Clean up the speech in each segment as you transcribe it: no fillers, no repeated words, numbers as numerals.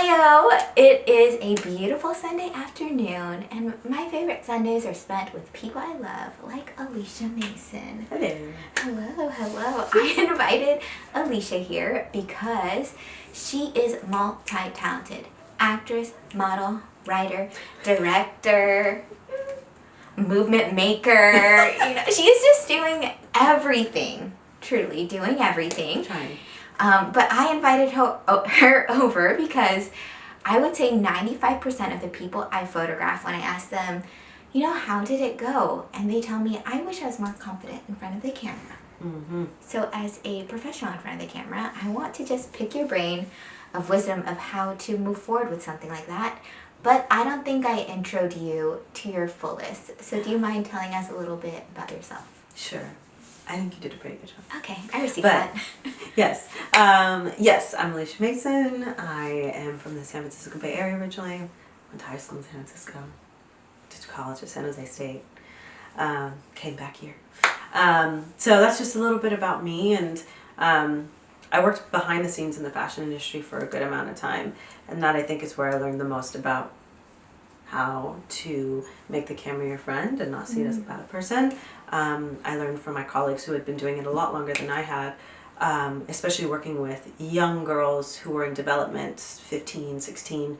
Hiyo! It is a beautiful Sunday afternoon, and my favorite Sundays are spent with people I love, like Alicia Masion. Hello. Hello, hello. I invited Alicia here because she is multi-talented. Actress, model, writer, director, movement maker. She is just doing everything. Truly doing everything. Trying. But I invited her over because I would say 95% of the people I photograph, when I ask them, how did it go? And they tell me, I wish I was more confident in front of the camera. Mm-hmm. So as a professional in front of the camera, I want to just pick your brain of wisdom of how to move forward with something like that. But I don't think I introed you to your fullest. So do you mind telling us a little bit about yourself? Sure. I think you did a pretty good job. Okay, I received that. Yes. Yes, I'm Alicia Masion. I am from the San Francisco Bay Area originally. Went to high school in San Francisco. Did college at San Jose State. Came back here. So that's just a little bit about me. And I worked behind the scenes in the fashion industry for a good amount of time. And that, I think, is where I learned the most about how to make the camera your friend and not see it as a bad person. I learned from my colleagues who had been doing it a lot longer than I had, especially working with young girls who were in development, 15, 16,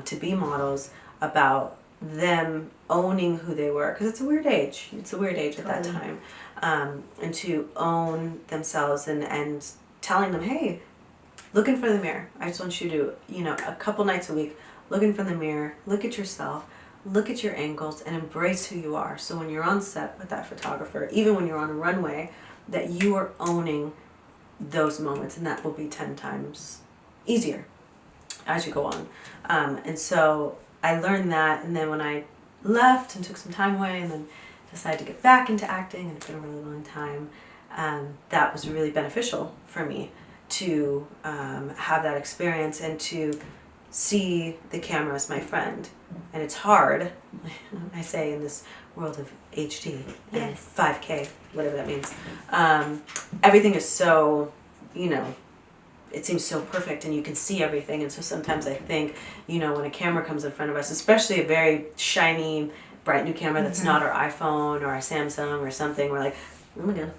to be models, about them owning who they were, because it's a weird age. It's a weird age at that time. And to own themselves and telling them, hey, look in front of the mirror. I just want you to, a couple nights a week, look in front of the mirror, look at yourself, look at your angles, and embrace who you are. So when you're on set with that photographer, even when you're on a runway, that you are owning those moments, and that will be 10 times easier as you go on. And so I learned that, and then when I left and took some time away and then decided to get back into acting, and it's been a really long time, that was really beneficial for me to have that experience and to see the camera as my friend. And it's hard, I say, in this world of HD and 5K, whatever that means. Everything is so, it seems so perfect and you can see everything. And so sometimes I think, when a camera comes in front of us, especially a very shiny, bright new camera that's not our iPhone or our Samsung or something, we're like, oh my God,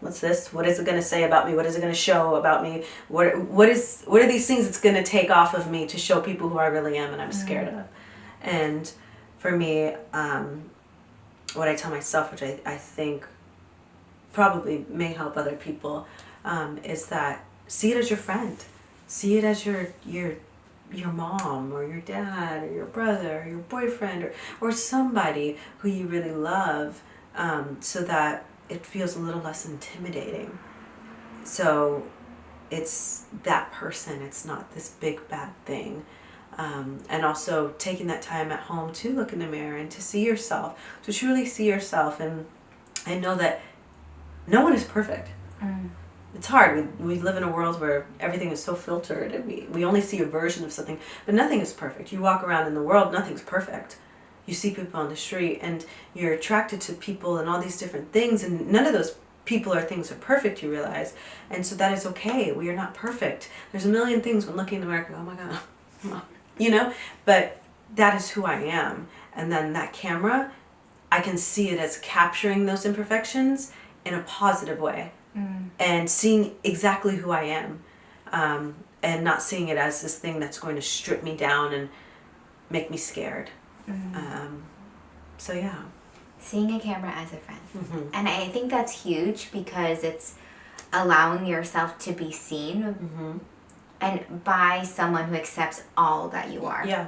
what's this? What is it going to say about me? What is it going to show about me? What are these things it's going to take off of me to show people who I really am and I'm scared of? And for me, what I tell myself, which I think probably may help other people, is that see it as your friend. See it as your mom or your dad or your brother or your boyfriend or somebody who you really love, so that it feels a little less intimidating. So it's that person, it's not this big bad thing. And also taking that time at home to look in the mirror and to see yourself, to truly see yourself, and know that no one is perfect. It's hard. We live in a world where everything is so filtered and we only see a version of something, but nothing is perfect. You walk around in the world, nothing's perfect. You see people on the street and you're attracted to people and all these different things, and none of those people or things are perfect, you realize. And so that is okay. We are not perfect. There's a million things when looking in the mirror, oh my God, but that is who I am. And then that camera, I can see it as capturing those imperfections in a positive way and seeing exactly who I am, and not seeing it as this thing that's going to strip me down and make me scared. So yeah, seeing a camera as a friend. And I think that's huge because it's allowing yourself to be seen and by someone who accepts all that you are. Yeah,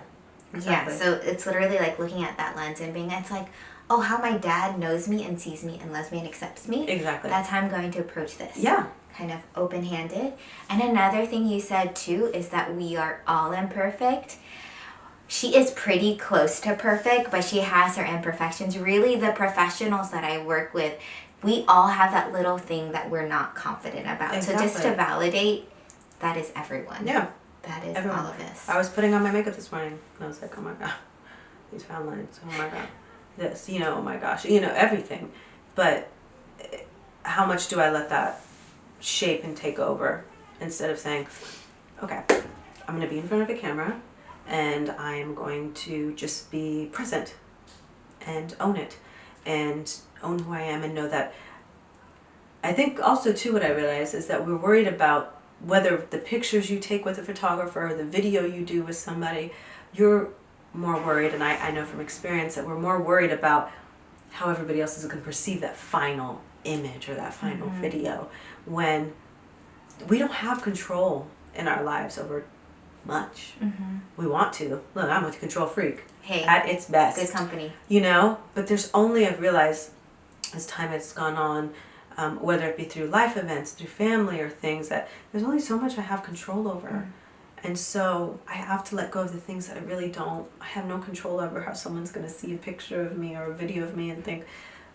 exactly. Yeah, so it's literally like looking at that lens and it's like, oh, how my dad knows me and sees me and loves me and accepts me. Exactly. That's how I'm going to approach this. Yeah. Kind of open-handed. And another thing you said too is that we are all imperfect. She is pretty close to perfect, but she has her imperfections. Really, the professionals that I work with, we all have that little thing that we're not confident about. Exactly. So just to validate, that is everyone. Yeah. That is everyone. all of us. I was putting on my makeup this morning and I was like, oh my God, these frown lines, oh my God, this, oh my gosh, everything. But how much do I let that shape and take over instead of saying, okay, I'm going to be in front of a camera and I'm going to just be present and own it and own who I am and know that. I think also too what I realize is that we're worried about whether the pictures you take with a photographer or the video you do with somebody, you're more worried, and I know from experience that we're more worried about how everybody else is going to perceive that final image or that final video, when we don't have control in our lives over much. We want to. Look, I'm a control freak. Hey, at its best. good company. You know, but there's only, I've realized as time has gone on, whether it be through life events, through family or things, that there's only so much I have control over. And so I have to let go of the things that I really don't. I have no control over how someone's going to see a picture of me or a video of me and think,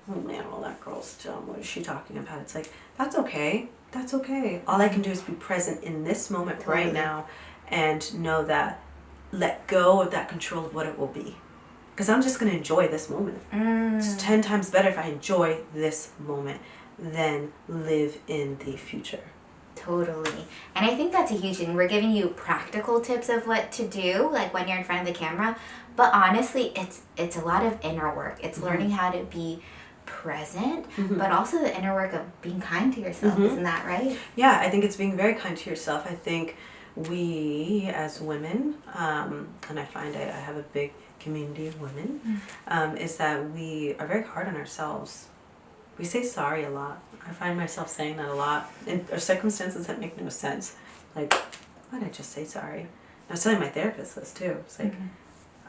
oh man, well that girl's dumb. What is she talking about? It's like, that's okay. That's okay. All I can do is be present in this moment right now and know that, let go of that control of what it will be. Because I'm just going to enjoy this moment. It's 10 times better if I enjoy this moment than live in the future. Totally. And I think that's a huge thing. We're giving you practical tips of what to do, like when you're in front of the camera. But honestly, it's a lot of inner work. It's learning how to be present, but also the inner work of being kind to yourself. Isn't that right? Yeah, I think it's being very kind to yourself. I think we as women, and I find I have a big community of women, is that we are very hard on ourselves. We say sorry a lot. I find myself saying that a lot in circumstances that make no sense. Like, why did I just say sorry? I was telling my therapist this too. It's like,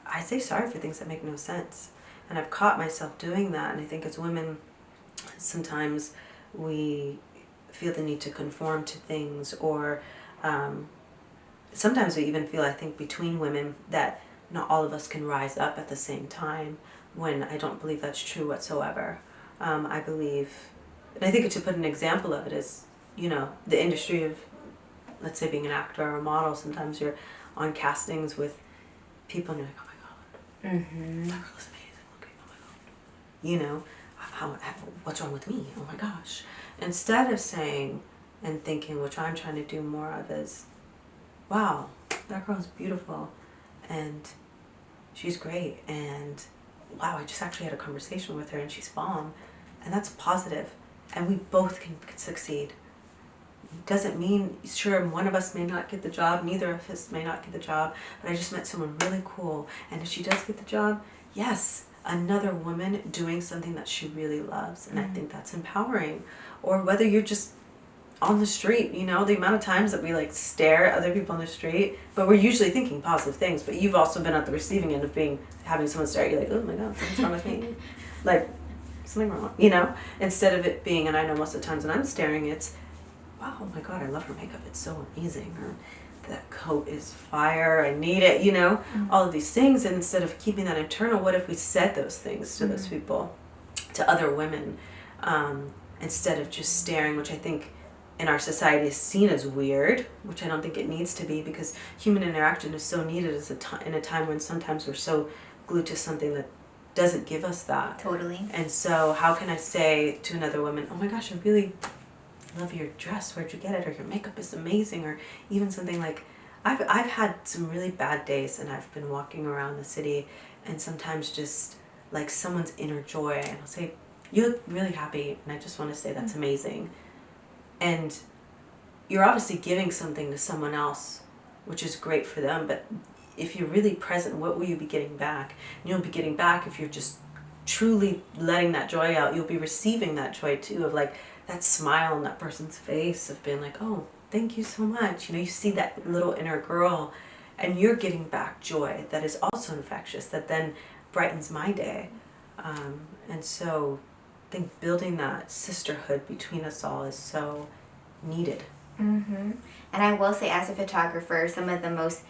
I say sorry for things that make no sense. And I've caught myself doing that. And I think as women, sometimes we feel the need to conform to things, or sometimes we even feel, I think, between women that not all of us can rise up at the same time, when I don't believe that's true whatsoever. I believe, and I think to put an example of it is, you know, the industry of, let's say, being an actor or a model. Sometimes you're on castings with people and you're like, oh my God, that girl is amazing. Okay, oh my God. You know, what's wrong with me? Oh my gosh. Instead of saying and thinking, which I'm trying to do more of, is, wow, that girl's beautiful and she's great, and wow, I just actually had a conversation with her and she's bomb. And that's positive, and we both can succeed. Doesn't mean, sure, one of us may not get the job, neither of us may not get the job, but I just met someone really cool, and if she does get the job, yes, another woman doing something that she really loves, and I think that's empowering. Or whether you're just on the street, you know, the amount of times that we like stare at other people on the street, but we're usually thinking positive things. But you've also been at the receiving end of having someone stare at you like, oh my God, what's wrong with me? Like, something wrong, you know? Instead of it being, and I know most of the times when I'm staring, it's, wow, oh my God, I love her makeup, it's so amazing. Or that coat is fire, I need it, you know? All of these things. And instead of keeping that internal, what if we said those things to those people, to other women, instead of just staring, which I think in our society is seen as weird, which I don't think it needs to be, because human interaction is so needed in a time when sometimes we're so glued to something that doesn't give us that. Totally. And so how can I say to another woman, oh my gosh, I really love your dress, where'd you get it? Or your makeup is amazing. Or even something like, I've had some really bad days, and I've been walking around the city, and sometimes just like someone's inner joy, and I'll say, you look really happy, and I just want to say that's amazing. And you're obviously giving something to someone else, which is great for them, but if you're really present, what will you be getting back? And you'll be getting back, if you're just truly letting that joy out, you'll be receiving that joy too, of like that smile on that person's face, of being like, oh, thank you so much. You know, you see that little inner girl, and you're getting back joy that is also infectious, that then brightens my day. And so I think building that sisterhood between us all is so needed. And I will say, as a photographer, some of the most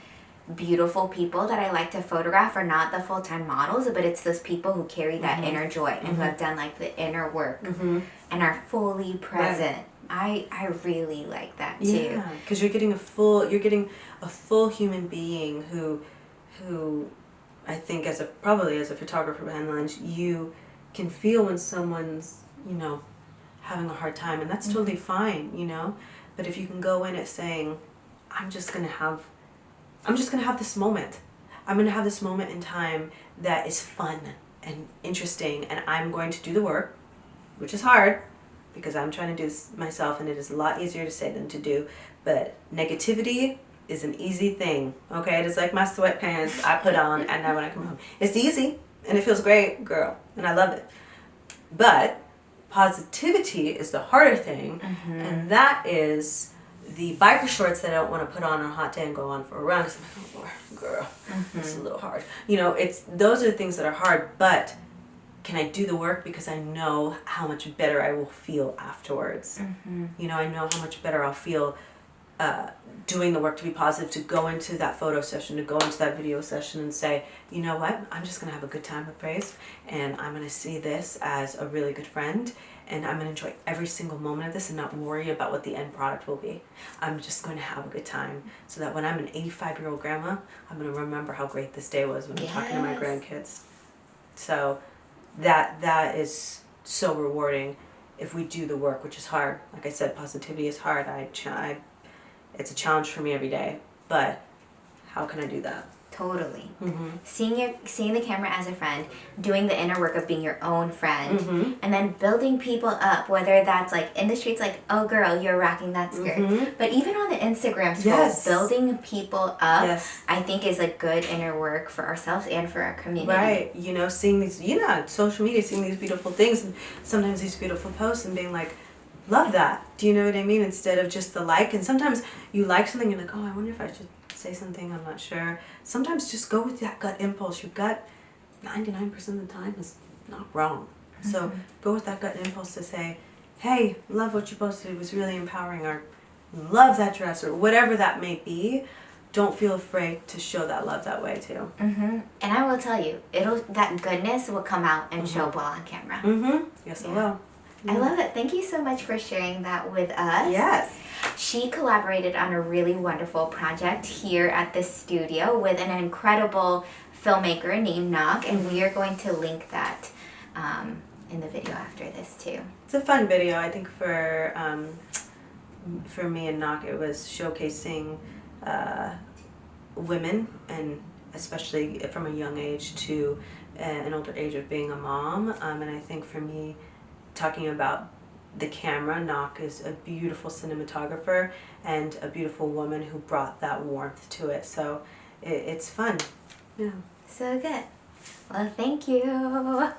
beautiful people that I like to photograph are not the full-time models, but it's those people who carry that inner joy and who have done like the inner work and are fully present. Right. I really like that too. Yeah, because you're getting a full human being who I think probably as a photographer behind the lens, you can feel when someone's, you know, having a hard time, and that's totally fine, you know. But if you can go in it saying, I'm just going to have I'm just going to have this moment. I'm going to have this moment in time that is fun and interesting, and I'm going to do the work, which is hard because I'm trying to do this myself, and it is a lot easier to say than to do. But negativity is an easy thing, okay? It is like my sweatpants I put on, and then when I come home, it's easy and it feels great, girl, and I love it. But positivity is the harder thing, and that is the biker shorts that I don't want to put on a hot day and go on for a run because I'm like, oh, Lord, girl, it's a little hard. You know, those are the things that are hard, but can I do the work because I know how much better I will feel afterwards. You know, I know how much better I'll feel doing the work to be positive, to go into that photo session, to go into that video session and say, you know what, I'm just going to have a good time with Brace, and I'm going to see this as a really good friend, and I'm going to enjoy every single moment of this and not worry about what the end product will be. I'm just going to have a good time so that when I'm an 85-year-old grandma, I'm going to remember how great this day was when I'm talking to my grandkids. So that is so rewarding if we do the work, which is hard. Like I said, positivity is hard. It's a challenge for me every day, but how can I do that? Totally. Seeing the camera as a friend, doing the inner work of being your own friend, and then building people up, whether that's like in the streets, like, oh girl, you're rocking that skirt. But even on the Instagram scroll, building people up, I think is like good inner work for ourselves and for our community. Right. You know, seeing these, social media, seeing these beautiful things and sometimes these beautiful posts and being like, love that. Do you know what I mean? Instead of just the like. And sometimes you like something and you're like, oh, I wonder if I should say something, I'm not sure. Sometimes just go with that gut impulse. Your gut 99% of the time is not wrong. So go with that gut impulse to say, hey, love what you posted, it was really empowering, or love that dress, or whatever that may be. Don't feel afraid to show that love that way too. And I will tell you, that goodness will come out and show up well on camera. Yes, it will. I love it. Thank you so much for sharing that with us. Yes. She collaborated on a really wonderful project here at the studio with an incredible filmmaker named Knock, and we are going to link that in the video after this too. It's a fun video. I think for me and Knock, it was showcasing women, and especially from a young age to an older age of being a mom. And I think for me, talking about the camera, Knock is a beautiful cinematographer and a beautiful woman who brought that warmth to it. So it's fun. Yeah. So good. Well, thank you.